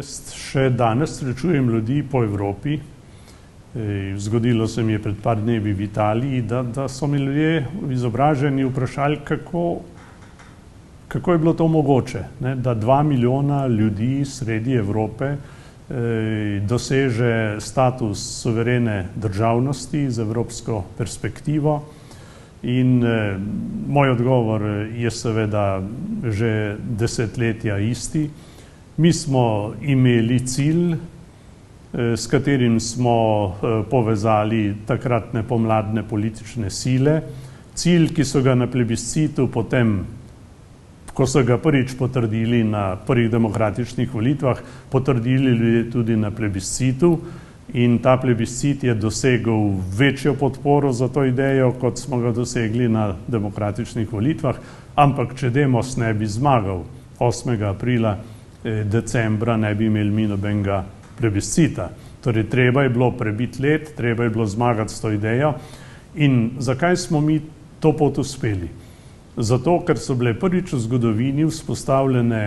Jaz še danes srečujem ljudi po Evropi. Zgodilo se mi je pred par dnevi v Italiji, da so mi ljudje izobraženi vprašali, kako je bilo to mogoče, ne? Da 2 milijona ljudi sredi Evrope doseže status suverene državnosti z evropsko perspektivo. In moj odgovor je seveda že desetletja isti. Mi smo imeli cilj, s katerim smo povezali takratne pomladne politične sile. Cilj, ki so ga na plebiscitu potem, ko so ga prvič potrdili na prvih demokratičnih volitvah, potrdili ljudje tudi na plebiscitu. In ta plebiscit je dosegel večjo podporo za to idejo, kot smo ga dosegli na demokratičnih volitvah. Ampak če Demos ne bi zmagal 8. aprila, decembra ne bi imeli mi nobenega plebiscita. Torej, treba je bilo prebiti led, treba je bilo zmagati s to idejo. In zakaj smo mi to pot uspeli? Zato, ker so bile prvič v zgodovini vzpostavljene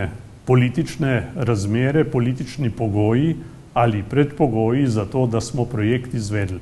politične razmere, politični pogoji ali predpogoji za to, da smo projekt izvedli.